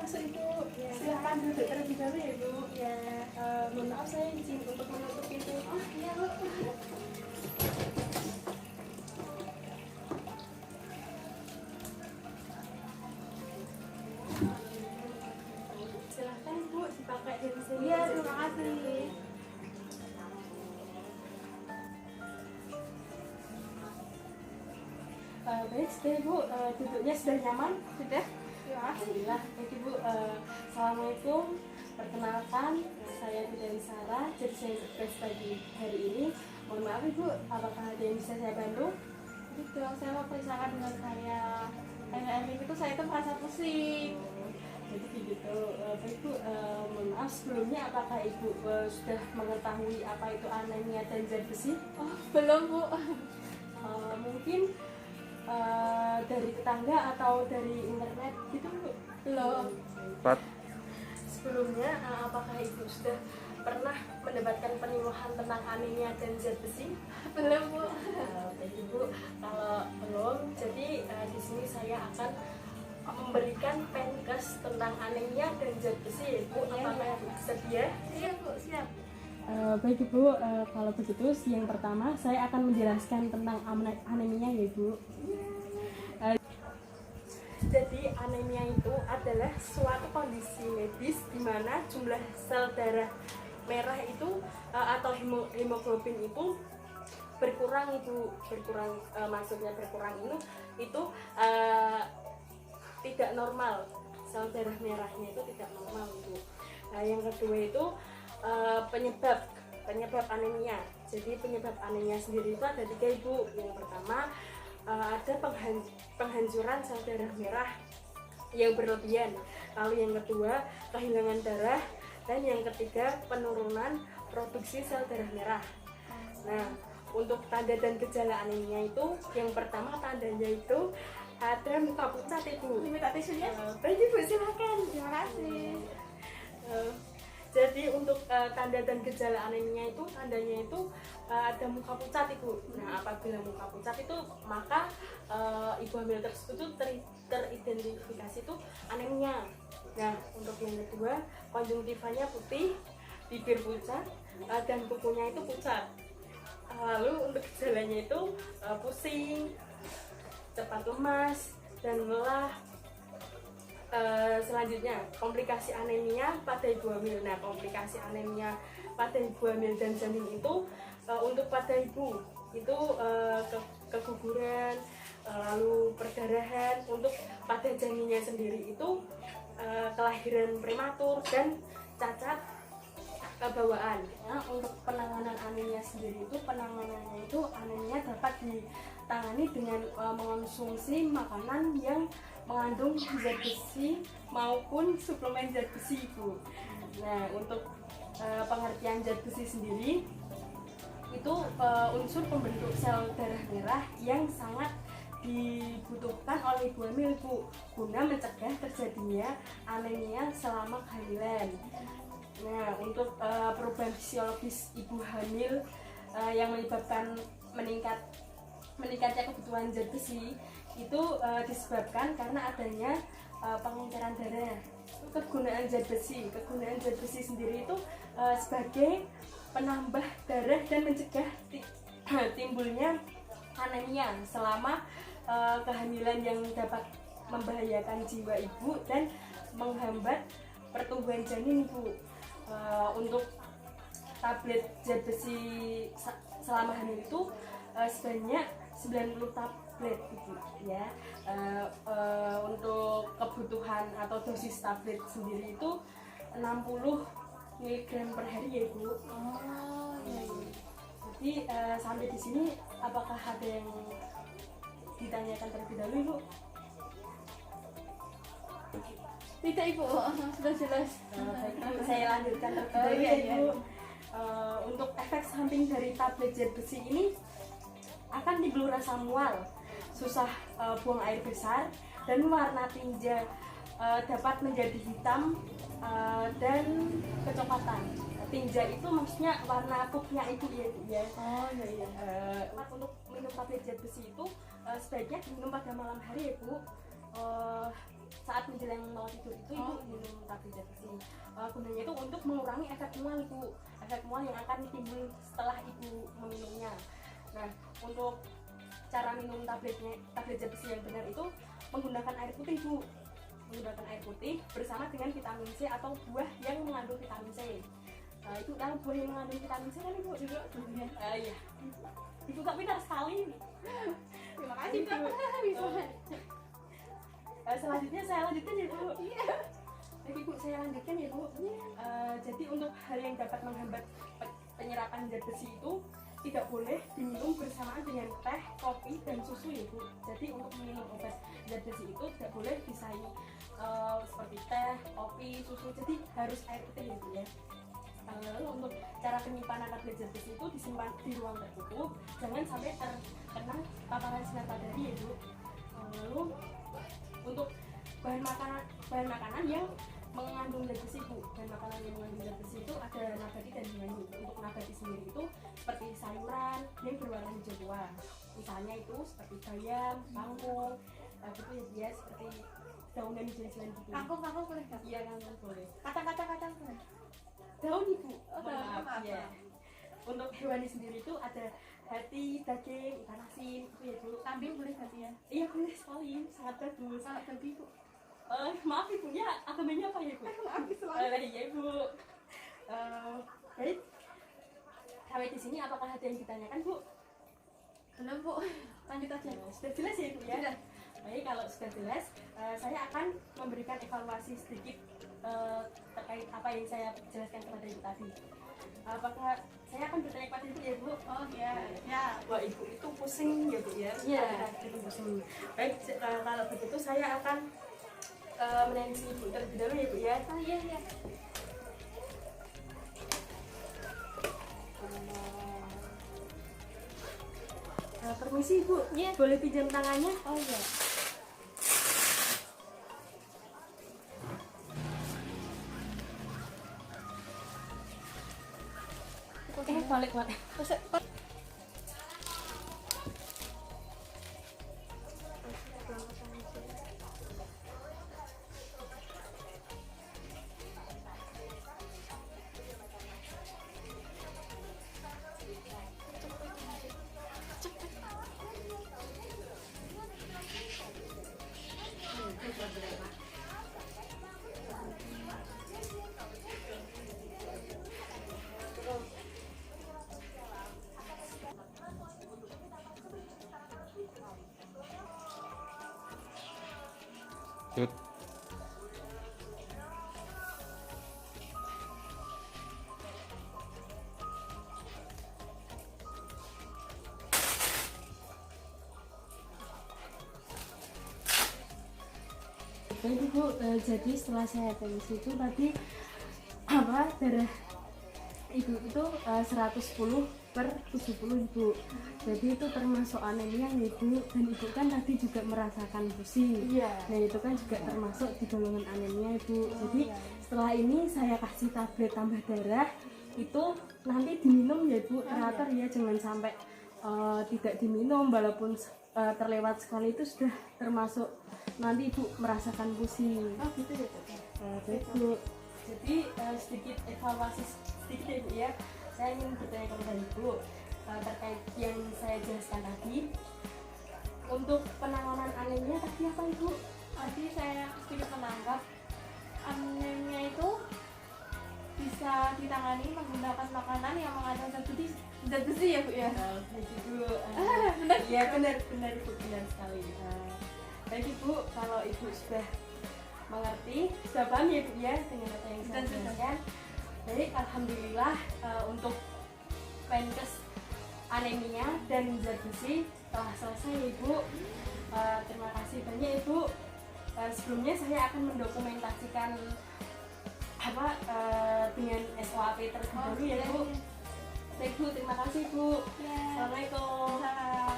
masuk Ibu. Ya. Silakan duduk terlebih dahulu ya Bu. Ya, mohon maaf saya izin untuk menutup pintu. Oh iya Bu. Silakan Bu, dipakai dari sini. Iya, terima kasih. Baik, sudah Ibu, duduknya sudah nyaman? Sudah? Terima kasih. Alhamdulillah. Baik Ibu, Assalamualaikum. Perkenalkan, saya Bidari Sarah, jadi saya sukses pagi hari ini. Mohon maaf Ibu, apakah ada yang bisa saya bantu? Itu saya mau periksakan dengan saya. Akhir-akhir ini tuh saya tuh merasa pusing. Jadi begitu. Baik Bu, mohon maaf sebelumnya apakah Ibu sudah mengetahui apa itu anemia dan zat besi? Oh belum Bu. Mungkin dari tetangga atau dari internet gitu Bu? Belum. Sebelumnya apakah Ibu sudah pernah mendapatkan penyuluhan tentang anemia dan zat besi? Belum Bu. Baik Ibu, kalau belum, jadi di sini saya akan memberikan penkes tentang anemia dan zat besi. Ibu, apakah Ibu bersedia? Iya Bu, siap. Baik Ibu, kalau begitu yang pertama saya akan menjelaskan tentang anemia ya Ibu. Jadi anemia itu adalah suatu kondisi medis di mana jumlah sel darah merah itu atau hemoglobin itu berkurang Ibu. Maksudnya berkurang itu tidak normal. Sel darah merahnya itu tidak normal Ibu. Yang kedua itu penyebab anemia. Jadi penyebab anemia sendiri itu ada 3 Ibu. Yang pertama ada penghancuran sel darah merah yang berlebihan. Lalu yang kedua kehilangan darah, dan yang ketiga penurunan produksi sel darah merah. Nah, untuk tanda dan gejala anemia itu, yang pertama tandanya itu ada muka pucat Ibu. Minta tisunya? Baik Ibu, silakan. Terima kasih. Jadi untuk tanda dan gejala anemia itu tandanya itu ada muka pucat Ibu. Nah, apabila muka pucat itu maka ibu hamil tersebut itu teridentifikasi itu anemia. Nah, untuk yang kedua konjungtivanya putih, bibir pucat, dan kukunya itu pucat. Lalu untuk gejalanya itu pusing, cepat lemas, dan lelah. Selanjutnya komplikasi anemia pada ibu hamil. Nah, komplikasi anemia pada ibu hamil dan janin itu untuk pada ibu itu keguguran, lalu perdarahan. Untuk pada janinnya sendiri itu kelahiran prematur dan cacat bawaan. Nah, untuk penanganan anemia sendiri itu penanganannya itu anemia dapat ditangani dengan mengonsumsi makanan yang mengandung zat besi maupun suplemen zat besi Ibu. Nah, untuk pengertian zat besi sendiri itu unsur pembentuk sel darah merah yang sangat dibutuhkan oleh ibu hamil Ibu guna mencegah terjadinya anemia selama kehamilan. Nah, untuk perubahan fisiologis ibu hamil yang menyebabkan meningkatnya kebutuhan zat besi itu disebabkan karena adanya pengenceran darah. Kegunaan zat besi sendiri itu sebagai penambah darah dan mencegah timbulnya anemia selama kehamilan yang dapat membahayakan jiwa ibu dan menghambat pertumbuhan janin Ibu. Untuk tablet zat besi selama hamil itu sebanyak 90 tablet Ibu ya. Untuk kebutuhan atau dosis tablet sendiri itu 60 mg per hari ya Ibu. Oh iya. Jadi sampai di sini apakah ada yang ditanyakan terlebih dahulu Ibu? Tidak Ibu, sudah jelas. Baik, saya lanjutkan terlebih dahulu iya, ya iya. Ibu. Untuk efek samping dari tablet zat besi ini akan timbul rasa mual, susah buang air besar, dan warna tinja dapat menjadi hitam dan kecoklatan. Tinja itu maksudnya warna pupnya itu ya Bu ya. Oh iya iya. Untuk minum tablet zat besi itu sebaiknya diminum pada malam hari ya Bu. saat menjelang mau tidur itu ibu minum tablet zat besi. Gunanya itu untuk mengurangi efek mual ibu, efek mual yang akan timbul setelah ibu meminumnya. Nah, untuk cara minum tablet zat besi yang benar itu menggunakan air putih bu, menggunakan air putih bersama dengan vitamin C atau buah yang mengandung vitamin C. Itu kalau buah yang mengandung vitamin C kan ibu juga buahnya. Iya. Ibu tak pintar sekali. Terima kasih Bu. Selanjutnya saya lanjutkan ya bu. Iya. Jadi bu saya lanjutkan ya bu. Jadi untuk hal yang dapat menghambat penyerapan zat besi itu tidak boleh diminum bersamaan dengan teh, kopi, dan susu ya bu. Jadi untuk minum obat zat besi itu tidak boleh disaing seperti teh, kopi, susu. Jadi harus air putih ya bu ya. Lalu untuk cara penyimpanan tablet zat besi itu disimpan di ruang tertutup, jangan sampai terkena paparan sinar matahari ya bu. Lalu untuk bahan makanan yang mengandung zat besi bu, bahan makanan yang mengandung zat besi itu ada nabati dan hewani. Untuk nabati sendiri itu seperti sayuran yang berwarna hijau tua, misalnya itu seperti bayam, kangkung, gitu ya dia seperti daun dan hijau-hijauan gitu. Kangkung boleh nggak? Iya kangkung boleh. Kacang boleh. Daun ibu. Maaf. Ya. Untuk hewani sendiri itu ada hati, daging, ikan asin, itu ya bu. Kambing boleh nggak ya? Iya boleh sekali, sangat bagus. Kalau babi Bu. Maaf ibu ya, agamanya apa ya bu? Maaf selalu. Iya ibu. Baik. Sampai di sini apakah ada yang ditanyakan bu? Belum Bu. Lanjut aja. Sudah jelas ya ibu ya? Sudah. Baik, kalau sudah jelas, saya akan memberikan evaluasi sedikit terkait apa yang saya jelaskan kepada ibu tadi. Apakah saya akan bertanya kepada ibu ya bu? Oh iya. Ya. Wah ibu itu pusing ya bu ya? Iya. Itu pusing. Baik, kalau begitu saya akan menensi ibu terlebih dahulu ya bu ya. Oh iya. Permisi ibu, Iya. boleh pinjam tangannya? Oh iya. Balik. Tut. Baik ibu, jadi setelah saya tensi itu tadi apa darah ibu itu 110/70 ibu. Jadi itu termasuk anemia ibu, dan ibu kan tadi juga merasakan pusing. Iya. Nah itu kan juga termasuk di golongan anemia ibu. Jadi setelah ini saya kasih tablet tambah darah itu nanti diminum ya ibu, teratur ya, jangan sampai tidak diminum walaupun terlewat sekali itu sudah termasuk nanti ibu merasakan pusing. Oh gitu ya Bu. Baik bu, jadi sedikit evaluasi sedikit ya bu ya. Saya ingin bertanya kepada ibu terkait yang saya jelaskan tadi. Untuk penanganan anemia tadi apa ibu? Tadi saya sedikit menanggap anemia itu bisa ditangani menggunakan makanan yang mengandung zat besi ya Bu ya. Baik ibu. Benar? Iya benar ibu, benar sekali. Baik ibu, kalau ibu sudah mengerti, sudah paham ya bu ya dengan apa yang saya jelaskan. Baik, alhamdulillah untuk Menkes anemia dan zat besi telah selesai ya ibu. Terima kasih banyak ibu. Sebelumnya saya akan mendokumentasikan apa dengan SOAP terlebih dahulu ya bu. Baik bu, terima kasih bu. Ya. Assalamualaikum. Salam.